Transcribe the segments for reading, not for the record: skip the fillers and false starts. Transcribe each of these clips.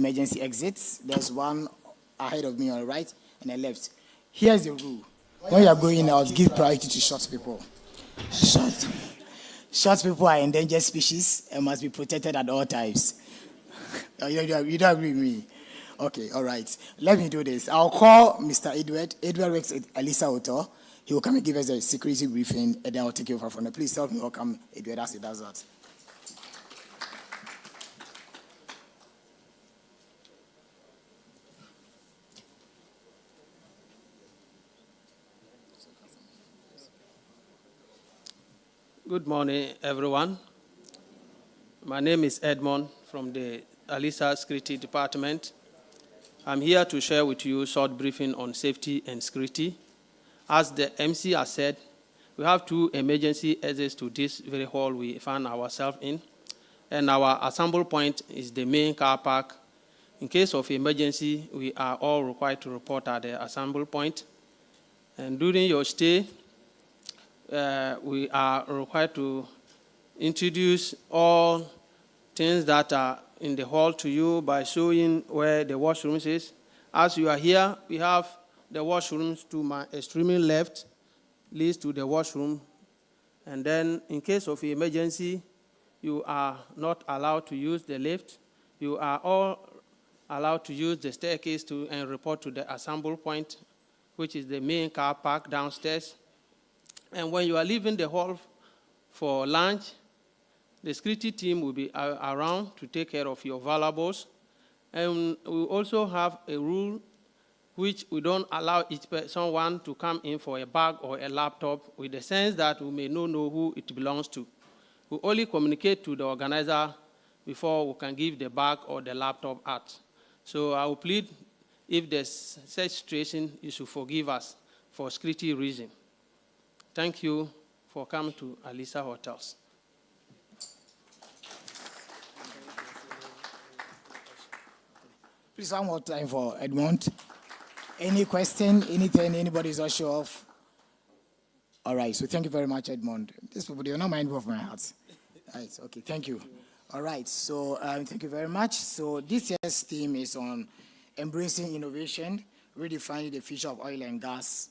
emergency exits. There's one ahead of me on the right and the left. Here's the rule. When you are going out, give priority to short people. Short people are endangered species and must be protected at all times. You don't agree with me? Okay, all right. Let me do this. I'll call Mr. Edward. Edward works at Elisa Hotel. He will come and give us a security briefing, and then I'll take you over from there. Please help me welcome Edward as he does that. Good morning, everyone. My name is Edmond from the Alisa Security Department. I'm here to share with you a short briefing on safety and security. As the MC has said, we have 2 emergency exits to this very hall we find ourselves in, and our assemble point is the main car park. In case of emergency, we are all required to report at the assemble point. And during your stay, we are required to introduce all things that are in the hall to you by showing where the washrooms is. As you are here, we have the washrooms to my extreme left, leads to the washroom. And then in case of emergency, you are not allowed to use the lift. You are all allowed to use the staircase and report to the assemble point, which is the main car park downstairs. And when you are leaving the hall for lunch, the security team will be around to take care of your valuables. And we also have a rule which we don't allow someone to come in for a bag or a laptop with the sense that we may not know who it belongs to. We only communicate to the organizer before we can give the bag or the laptop out. So I will plead, if there's such situation, you should forgive us for security reasons. Thank you for coming to Alisa Hotels. Please, one more time for Edmond. Any question, anything, anybody's not sure of? All right, so thank you very much, Edmond. These people, they are not mindful of my heart. All right, okay, thank you. All right, so thank you very much. So this year's theme is on embracing innovation, redefining the future of oil and gas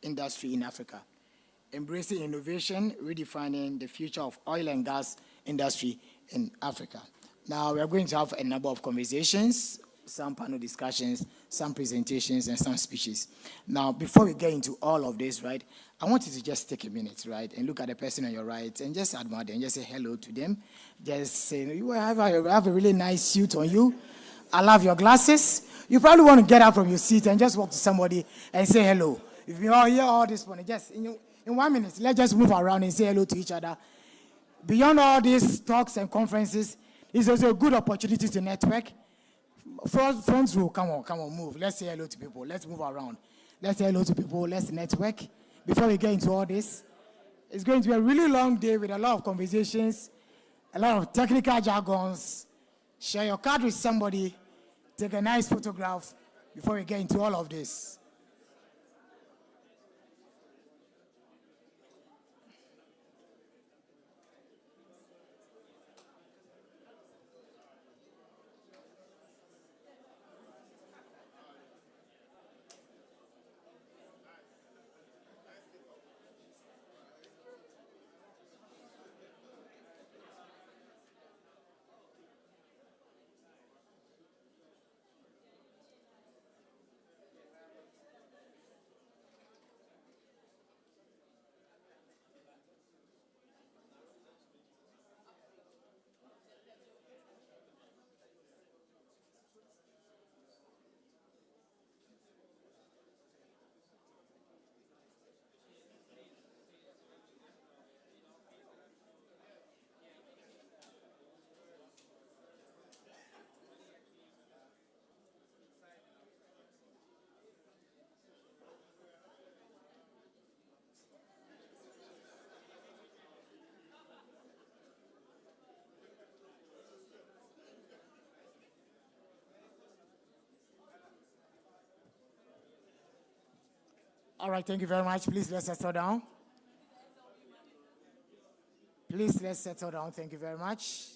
industry in Africa. Embracing innovation, redefining the future of oil and gas industry in Africa. Now, we are going to have a number of conversations, some panel discussions, some presentations, and some speeches. Now, before we get into all of this, right, I want you to just take a minute, right, and look at the person on your right and just admire them, just say hello to them. Just say, you have a really nice suit on you. I love your glasses. You probably want to get up from your seat and just walk to somebody and say hello. If you all hear all this morning, just in 1 minute, let's just move around and say hello to each other. Beyond all these talks and conferences, it's also a good opportunity to network. Front row, come on, move. Let's say hello to people. Let's move around. Let's say hello to people. Let's network. Before we get into all this, it's going to be a really long day with a lot of conversations, a lot of technical jargons. Share your card with somebody. Take a nice photograph before we get into all of this. All right, thank you very much. Please, let's settle down. Please, let's settle down. Thank you very much.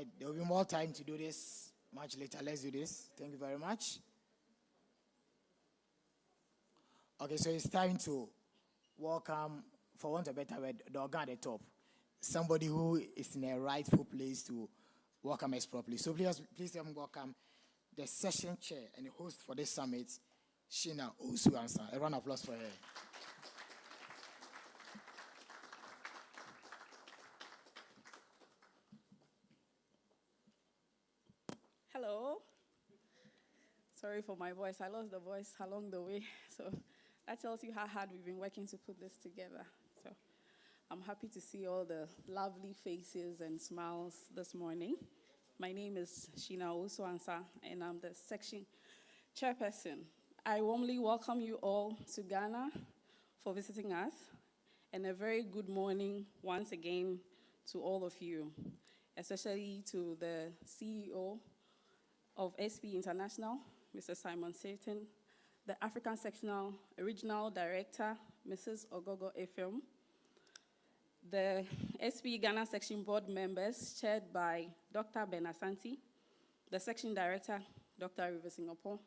right, there will be more time to do this much later. Let's do this. Thank you very much. Okay, so it's time to welcome, for want of a better word, the organ at the top. Somebody who is in a rightful place to welcome us properly. So please welcome the session chair and the host for this summit, Shina Osuansa. A round of applause for her. Hello. Sorry for my voice. I lost the voice along the way. So that tells you how hard we've been working to put this together. So I'm happy to see all the lovely faces and smiles this morning. My name is Shina Osuansa, and I'm the section chairperson. I warmly welcome you all to Ghana for visiting us, and a very good morning once again to all of you, especially to the CEO of SPE International, Mr. Simon Satan, the African Sectional Regional Director, Mrs. Ogogo Efem, the SPE Ghana Section Board members, chaired by Dr. Ben Asante, the Section Director, Dr. River Singapore,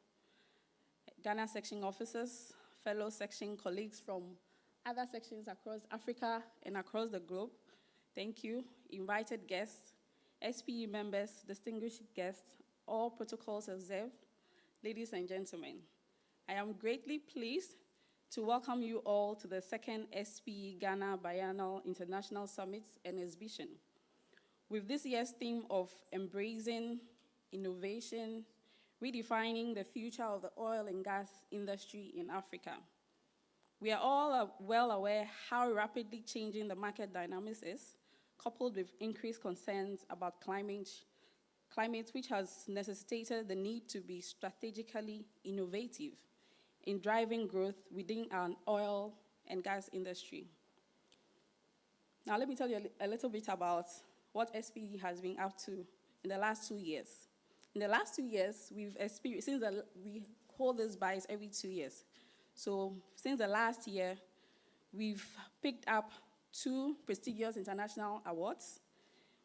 Ghana Section officers, fellow section colleagues from other sections across Africa and across the globe, thank you, invited guests, SPE members, distinguished guests, all protocols observed, ladies and gentlemen. I am greatly pleased to welcome you all to the second SPE Ghana Biennial International Summit and Exhibition. With this year's theme of embracing innovation, redefining the future of the oil and gas industry in Africa. We are all well aware how rapidly changing the market dynamics is, coupled with increased concerns about climate, which has necessitated the need to be strategically innovative in driving growth within our oil and gas industry. Now, let me tell you a little bit about what SPE has been up to in the last 2 years. In the last 2 years, we've experienced, we hold this bias every 2 years. So since the last year, we've picked up 2 prestigious international awards.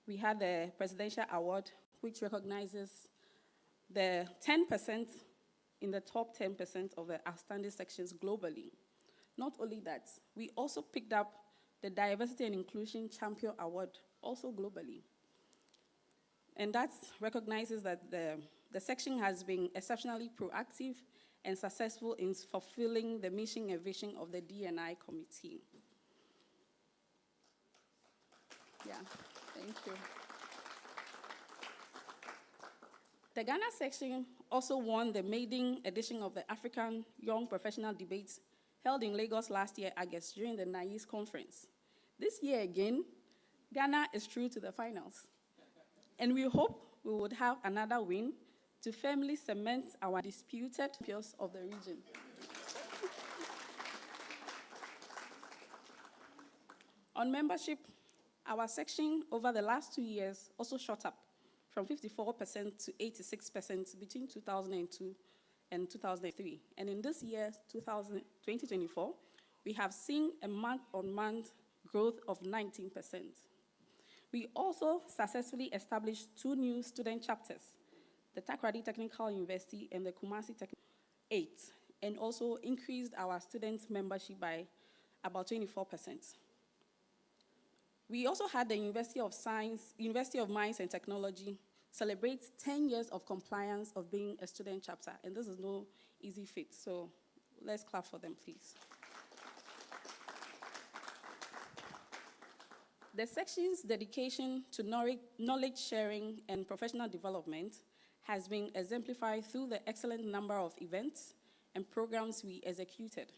We had the Presidential Award, which recognizes the 10% in the top 10% of the outstanding sections globally. Not only that, we also picked up the Diversity and Inclusion Champion Award, also globally. And that recognizes that the section has been exceptionally proactive and successful in fulfilling the mission and vision of the D&I committee. Yeah, thank you. The Ghana section also won the maiden edition of the African Young Professional Debates held in Lagos last year, August, during the NAIS conference. This year again, Ghana is through to the finals. And we hope we would have another win to firmly cement our disputed champions of the region. On membership, our section over the last 2 years also shot up from 54% to 86% between 2002 and 2003. And in this year, 2024, we have seen a month-on-month growth of 19%. We also successfully established 2 new student chapters, the Takoradi Technical University and the Kumasi Technical 8, and also increased our student membership by about 24%. We also had the University of Mines and Technology celebrate 10 years of compliance of being a student chapter, and this is no easy feat, so let's clap for them, please. The section's dedication to knowledge sharing and professional development has been exemplified through the excellent number of events and programs we executed,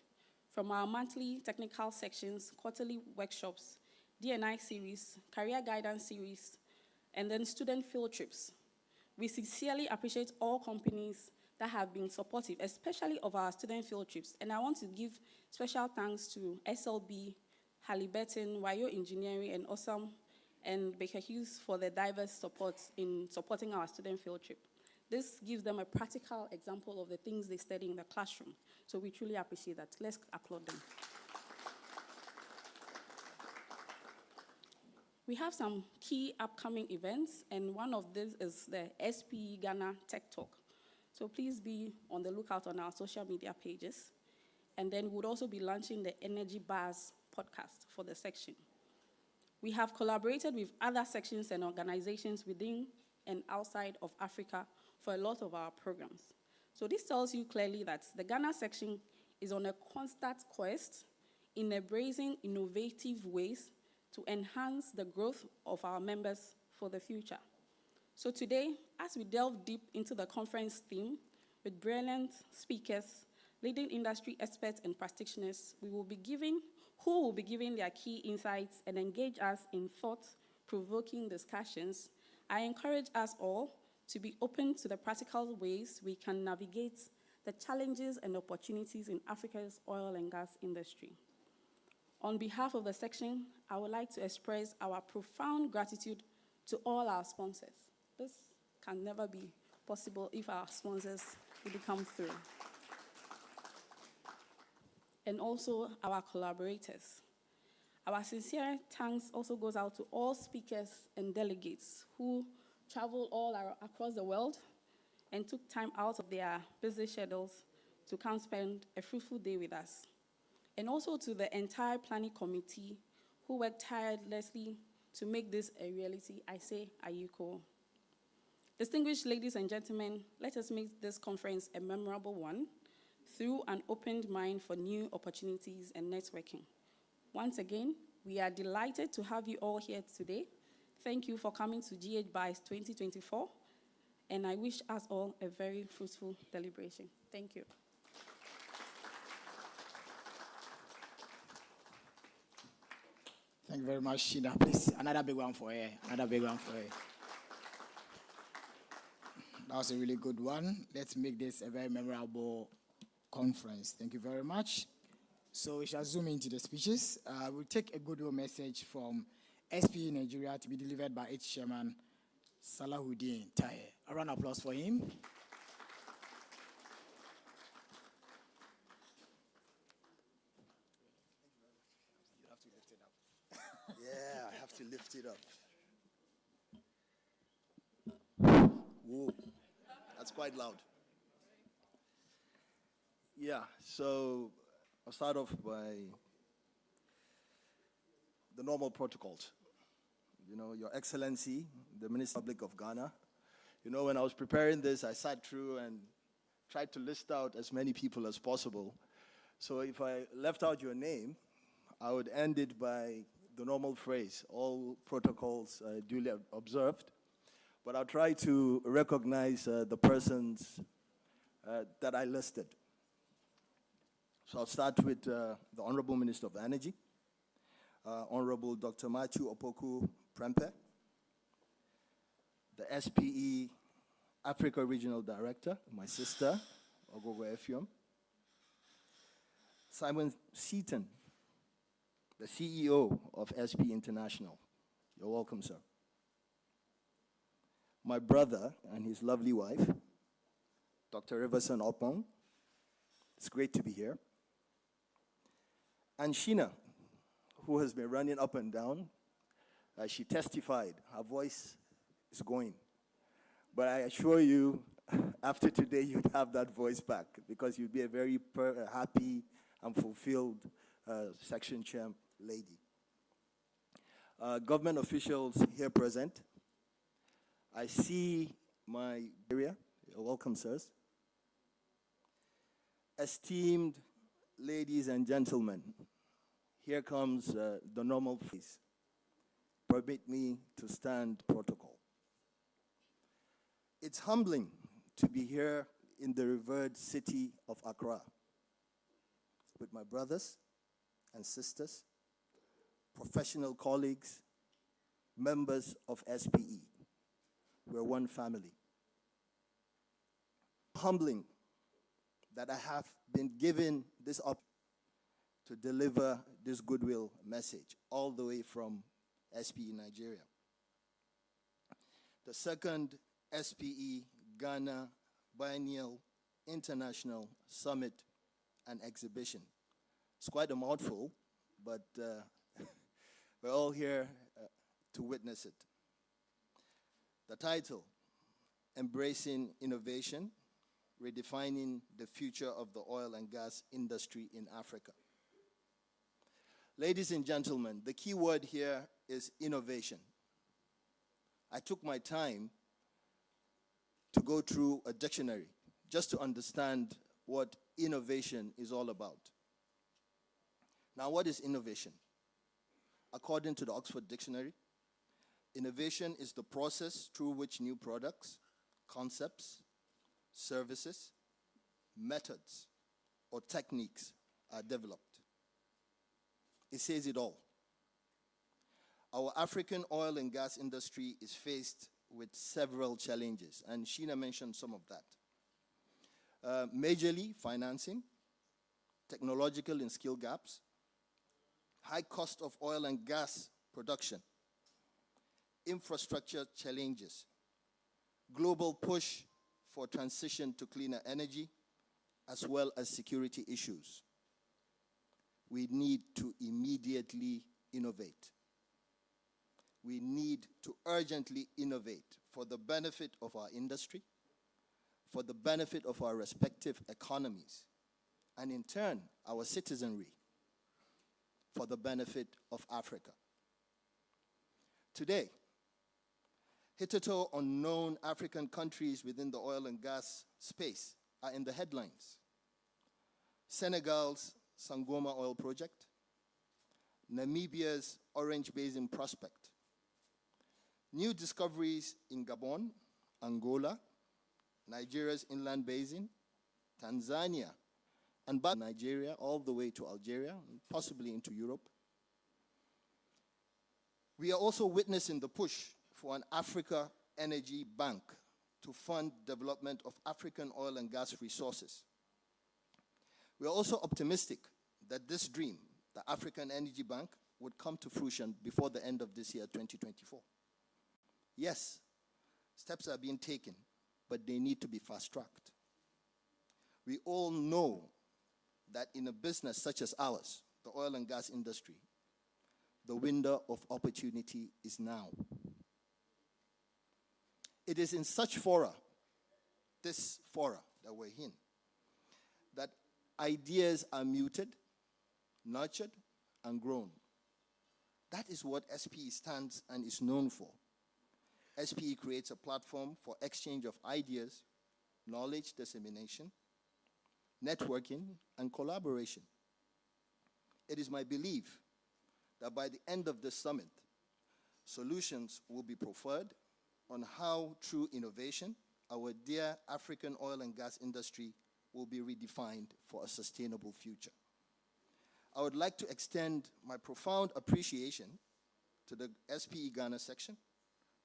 from our monthly technical sections, quarterly workshops, D&I series, career guidance series, and then student field trips. We sincerely appreciate all companies that have been supportive, especially of our student field trips. And I want to give special thanks to SLB, Halliburton, Wayo Engineering, and Awesome, and Baker Hughes for their diverse support in supporting our student field trip. This gives them a practical example of the things they study in the classroom. So we truly appreciate that. Let's applaud them. We have some key upcoming events, and one of these is the SPE Ghana Tech Talk. So please be on the lookout on our social media pages. And then we'll also be launching the Energy Bars podcast for the section. We have collaborated with other sections and organizations within and outside of Africa for a lot of our programs. So this tells you clearly that the Ghana section is on a constant quest in embracing innovative ways to enhance the growth of our members for the future. So today, as we delve deep into the conference theme with brilliant speakers, leading industry experts and practitioners, who will be giving their key insights and engage us in thought-provoking discussions, I encourage us all to be open to the practical ways we can navigate the challenges and opportunities in Africa's oil and gas industry. On behalf of the section, I would like to express our profound gratitude to all our sponsors. This can never be possible if our sponsors would come through. And also our collaborators. Our sincere thanks also goes out to all speakers and delegates who travel across the world and took time out of their busy schedules to come spend a fruitful day with us. And also to the entire planning committee who worked tirelessly to make this a reality. I say Ayuko. Distinguished ladies and gentlemen, let us make this conference a memorable one through an opened mind for new opportunities and networking. Once again, we are delighted to have you all here today. Thank you for coming to GH BIES 2024, and I wish us all a very fruitful deliberation. Thank you. Thank you very much, Sheena. Please, another big one for her. Another big one for her. That was a really good one. Let's make this a very memorable conference. Thank you very much. So we shall zoom into the speeches. We'll take a goodwill message from SPE Nigeria to be delivered by its chairman, Salahuddin Taye. A round of applause for him. You have to lift it up. Yeah, I have to lift it up. Whoa, that's quite loud. Yeah, so I'll start off by the normal protocols. You know, Your Excellency, the Minister Republic of Ghana. You know, when I was preparing this, I sat through and tried to list out as many people as possible. So if I left out your name, I would end it by the normal phrase, all protocols duly observed. But I'll try to recognize the persons that I listed. So I'll start with the Honorable Minister of Energy, Honorable Dr. Matthew Opoku Prempeh, the SPE Africa Regional Director, my sister, Ogogo Effium, Simon Seaton, the CEO of SPE International. You're welcome, sir. My brother and his lovely wife, Dr. Riverson Opong. It's great to be here. And Sheena, who has been running up and down, she testified. Her voice is going. But I assure you, after today, you'd have that voice back because you'd be a very happy and fulfilled section chair lady. Government officials here present. I see my area. You're welcome, sirs. Esteemed ladies and gentlemen, here comes the normal face. Permit me to stand protocol. It's humbling to be here in the revered city of Accra with my brothers and sisters, professional colleagues, members of SPE. We're one family. Humbling that I have been given this opportunity to deliver this goodwill message all the way from SPE Nigeria. The second SPE Ghana Biennial International Summit and Exhibition. It's quite a mouthful, but we're all here to witness it. The title, Embracing Innovation, Redefining the Future of the Oil and Gas Industry in Africa. Ladies and gentlemen, the key word here is innovation. I took my time to go through a dictionary just to understand what innovation is all about. Now, what is innovation? According to the Oxford Dictionary, innovation is the process through which new products, concepts, services, methods, or techniques are developed. It says it all. Our African oil and gas industry is faced with several challenges, and Sheena mentioned some of that. Majorly financing, technological and skill gaps, high cost of oil and gas production, infrastructure challenges, global push for transition to cleaner energy, as well as security issues. We need to immediately innovate. We need to urgently innovate for the benefit of our industry, for the benefit of our respective economies, and in turn, our citizenry, for the benefit of Africa. Today, hitherto unknown African countries within the oil and gas space are in the headlines. Senegal's Sangoma oil project, Namibia's Orange Basin prospect, new discoveries in Gabon, Angola, Nigeria's inland basin, Tanzania, and back Nigeria all the way to Algeria, and possibly into Europe. We are also witnessing the push for an Africa Energy Bank to fund development of African oil and gas resources. We are also optimistic that this dream, the African Energy Bank, would come to fruition before the end of this year, 2024. Yes, steps are being taken, but they need to be fast-tracked. We all know that in a business such as ours, the oil and gas industry, the window of opportunity is now. It is in such fora, this fora that we're in, that ideas are muted, nurtured, and grown. That is what SPE stands and is known for. SPE creates a platform for exchange of ideas, knowledge dissemination, networking, and collaboration. It is my belief that by the end of this summit, solutions will be proffered on how, through innovation, our dear African oil and gas industry will be redefined for a sustainable future. I would like to extend my profound appreciation to the SPE Ghana section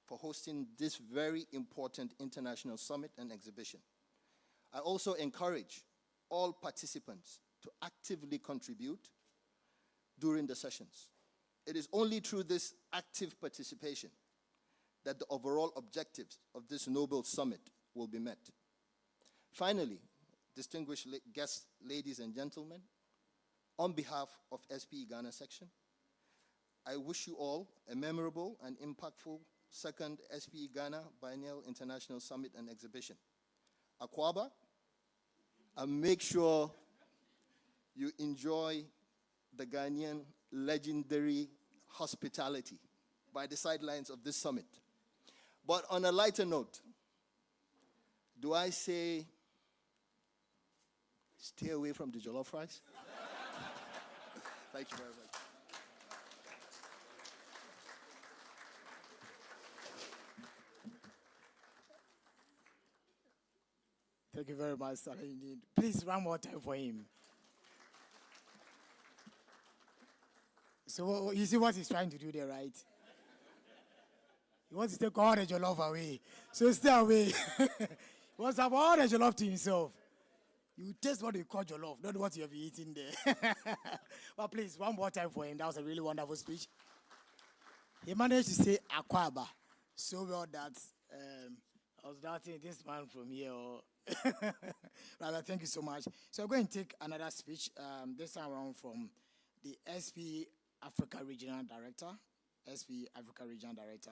for hosting this very important international summit and exhibition. I also encourage all participants to actively contribute during the sessions. It is only through this active participation that the overall objectives of this noble summit will be met. Finally, distinguished guests, ladies and gentlemen, on behalf of SPE Ghana section, I wish you all a memorable and impactful second SPE Ghana Biennial International Summit and Exhibition. Akwaba, and make sure you enjoy the Ghanaian legendary hospitality by the sidelines of this summit. But on a lighter note, do I say stay away from the jollof rice? Thank you very much. Thank you very much, sir. Indeed. Please, one more time for him. So you see what he's trying to do there, right? He wants to take all the jollof away. So stay away. He wants to have all the jollof to himself. You taste what you call jollof, not what you have eaten there. But please, one more time for him. That was a really wonderful speech. He managed to say Akwaba so well that I was doubting this man from here. Rather, thank you so much. So I'm going to take another speech, this time around from the SP Africa Regional Director, SP Africa Regional Director.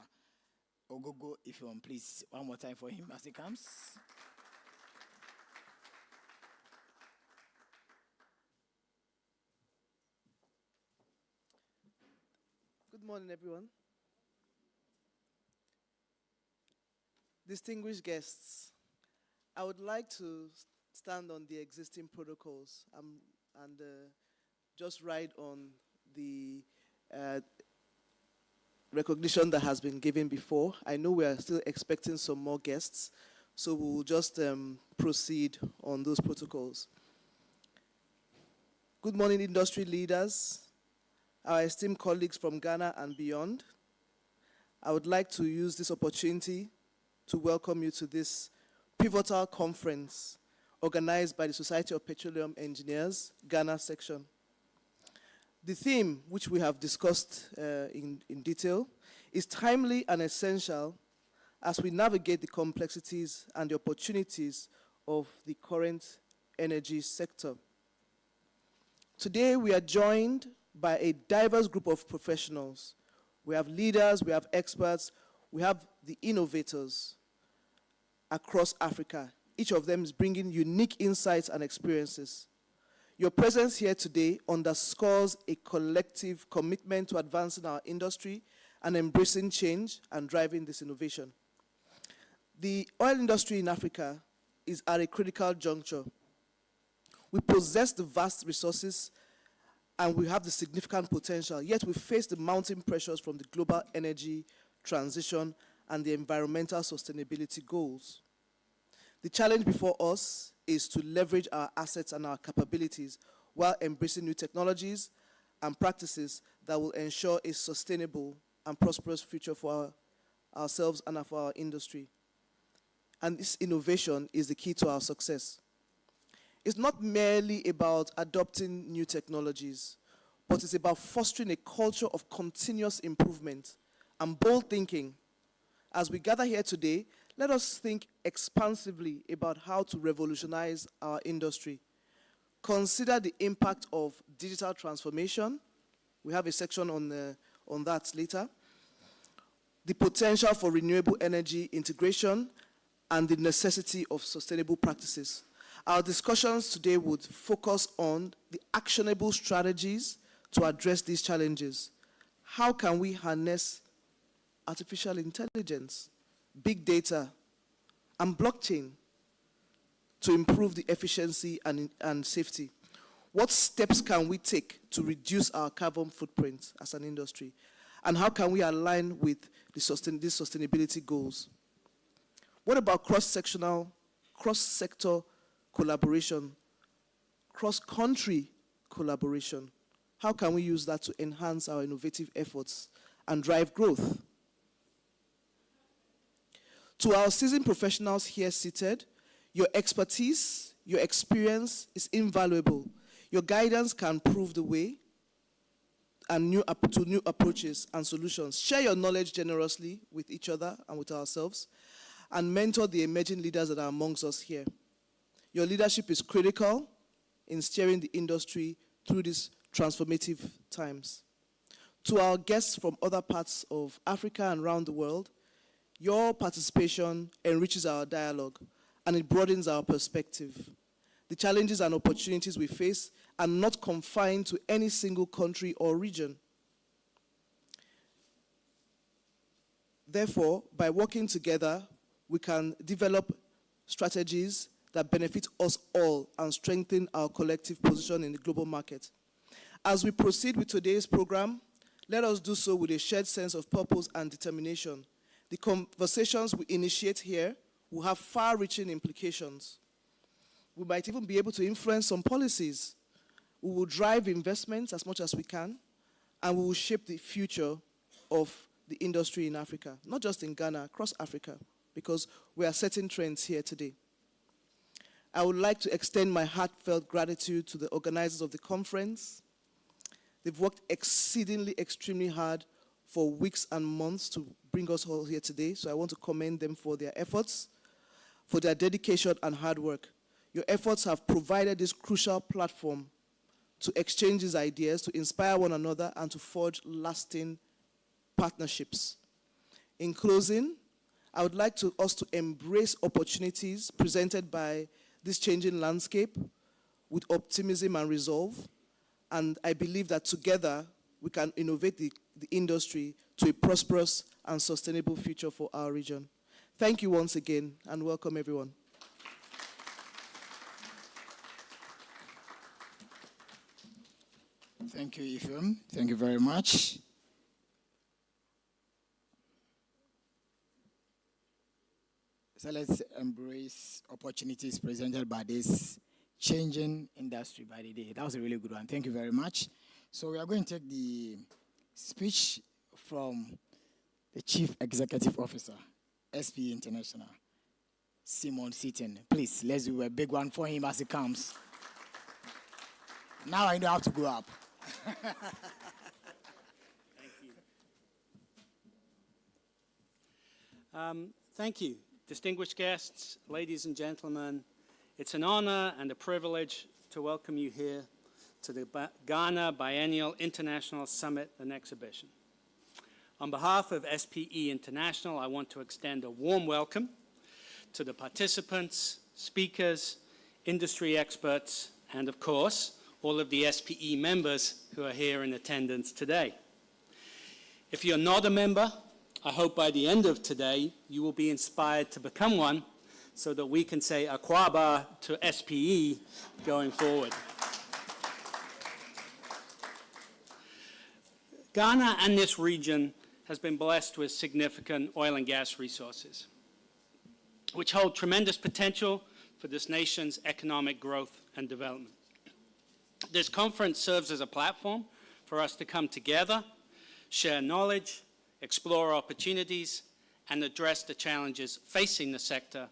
Ogogo, if you want, please, one more time for him as he comes. Good morning, everyone. Distinguished guests, I would like to stand on the existing protocols and just ride on the recognition that has been given before. I know we are still expecting some more guests, so we will just proceed on those protocols. Good morning, industry leaders, our esteemed colleagues from Ghana and beyond. I would like to use this opportunity to welcome you to this pivotal conference organized by the Society of Petroleum Engineers, Ghana section. The theme, which we have discussed in detail, is timely and essential as we navigate the complexities and the opportunities of the current energy sector. Today, we are joined by a diverse group of professionals. We have leaders, we have experts, we have the innovators across Africa. Each of them is bringing unique insights and experiences. Your presence here today underscores a collective commitment to advancing our industry and embracing change and driving this innovation. The oil industry in Africa is at a critical juncture. We possess the vast resources and we have the significant potential, yet we face the mounting pressures from the global energy transition and the environmental sustainability goals. The challenge before us is to leverage our assets and our capabilities while embracing new technologies and practices that will ensure a sustainable and prosperous future for ourselves and for our industry. And this innovation is the key to our success. It's not merely about adopting new technologies, but it's about fostering a culture of continuous improvement and bold thinking. As we gather here today, let us think expansively about how to revolutionize our industry. Consider the impact of digital transformation. We have a section on that later. The potential for renewable energy integration and the necessity of sustainable practices. Our discussions today would focus on the actionable strategies to address these challenges. How can we harness artificial intelligence, big data, and blockchain to improve the efficiency and safety? What steps can we take to reduce our carbon footprint as an industry? And how can we align with these sustainability goals? What about cross-sector collaboration, cross-country collaboration? How can we use that to enhance our innovative efforts and drive growth? To our seasoned professionals here seated, your expertise, your experience is invaluable. Your guidance can prove the way and to new approaches and solutions. Share your knowledge generously with each other and with ourselves, and mentor the emerging leaders that are amongst us here. Your leadership is critical in steering the industry through these transformative times. To our guests from other parts of Africa and around the world, your participation enriches our dialogue and it broadens our perspective. The challenges and opportunities we face are not confined to any single country or region. Therefore, by working together, we can develop strategies that benefit us all and strengthen our collective position in the global market. As we proceed with today's program, let us do so with a shared sense of purpose and determination. The conversations we initiate here will have far-reaching implications. We might even be able to influence some policies. We will drive investments as much as we can, and we will shape the future of the industry in Africa, not just in Ghana, across Africa, because we are setting trends here today. I would like to extend my heartfelt gratitude to the organizers of the conference. They've worked extremely hard for weeks and months to bring us all here today, so I want to commend them for their efforts, for their dedication and hard work. Your efforts have provided this crucial platform to exchange these ideas, to inspire one another, and to forge lasting partnerships. In closing, I would like us to embrace opportunities presented by this changing landscape with optimism and resolve. And I believe that together we can innovate the industry to a prosperous and sustainable future for our region. Thank you once again, and welcome everyone. Thank you, Ifem. Thank you very much. So let's embrace opportunities presented by this changing industry by the day. That was a really good one. Thank you very much. So we are going to take the speech from the Chief Executive Officer, SPE International, Simon Seaton. Please, let's do a big one for him as he comes. Now I know how to go up. Thank you. Thank you, distinguished guests, ladies and gentlemen. It's an honor and a privilege to welcome you here to the Ghana Biennial International Summit and Exhibition. On behalf of SPE International, I want to extend a warm welcome to the participants, speakers, industry experts, and of course, all of the SPE members who are here in attendance today. If you're not a member, I hope by the end of today, you will be inspired to become one so that we can say Akwaba to SPE going forward. Ghana and this region has been blessed with significant oil and gas resources, which hold tremendous potential for this nation's economic growth and development. This conference serves as a platform for us to come together, share knowledge, explore opportunities, and address the challenges facing the sector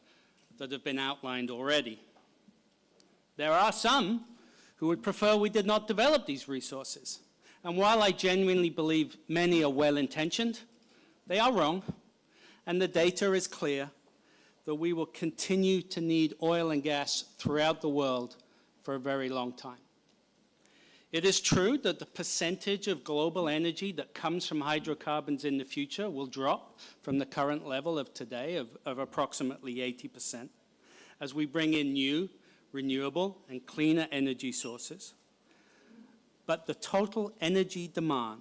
that have been outlined already. There are some who would prefer we did not develop these resources. And while I genuinely believe many are well-intentioned, they are wrong, and the data is clear that we will continue to need oil and gas throughout the world for a very long time. It is true that the percentage of global energy that comes from hydrocarbons in the future will drop from the current level of today of approximately 80% as we bring in new, renewable, and cleaner energy sources. But the total energy demand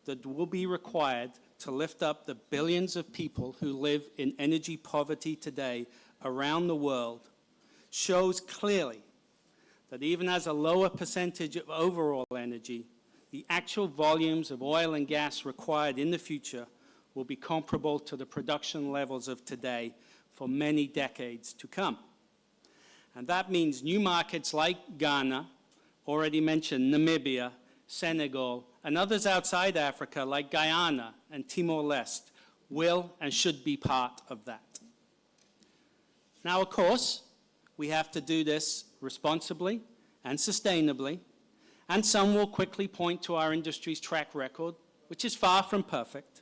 that will be required to lift up the billions of people who live in energy poverty today around the world shows clearly that even as a lower percentage of overall energy, the actual volumes of oil and gas required in the future will be comparable to the production levels of today for many decades to come. And that means new markets like Ghana, already mentioned Namibia, Senegal, and others outside Africa like Guyana and Timor-Leste will and should be part of that. Now, of course, we have to do this responsibly and sustainably, and some will quickly point to our industry's track record, which is far from perfect.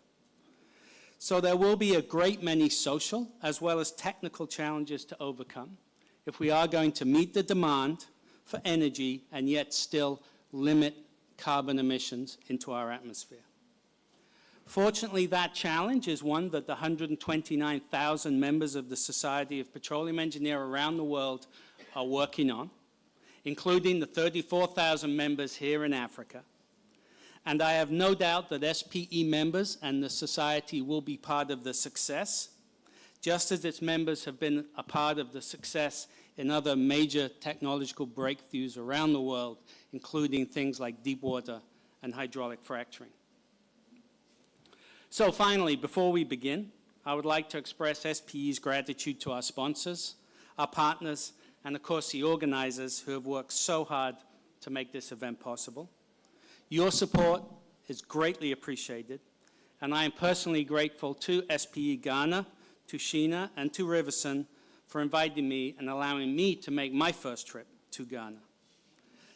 So there will be a great many social as well as technical challenges to overcome if we are going to meet the demand for energy and yet still limit carbon emissions into our atmosphere. Fortunately, that challenge is one that the 129,000 members of the Society of Petroleum Engineers around the world are working on, including the 34,000 members here in Africa. And I have no doubt that SPE members and the Society will be part of the success, just as its members have been a part of the success in other major technological breakthroughs around the world, including things like deep water and hydraulic fracturing. So finally, before we begin, I would like to express SPE's gratitude to our sponsors, our partners, and of course the organizers who have worked so hard to make this event possible. Your support is greatly appreciated, and I am personally grateful to SPE Ghana, to Sheena, and to Riverson for inviting me and allowing me to make my first trip to Ghana.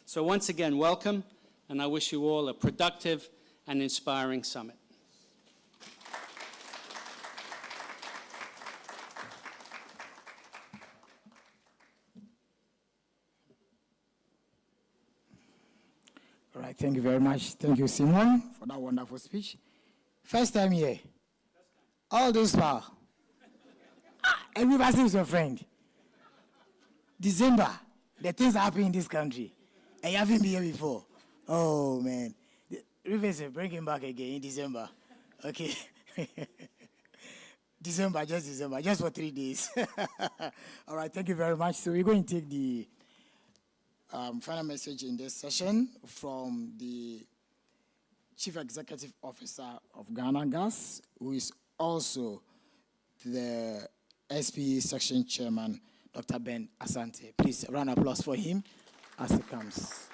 So once again, welcome, and I wish you all a productive and inspiring summit. All right, thank you very much. Thank you, Simon, for that wonderful speech. First time here. All this power. Everybody is your friend. December, the things happen in this country. And you haven't been here before. Oh, man. Rivers, bring him back again in December. Okay. December, just for 3 days. All right, thank you very much. So we're going to take the final message in this session from the Chief Executive Officer of Ghana Gas, who is also the SPE Section Chairman, Dr. Ben Asante. Please, a round of applause for him as he comes.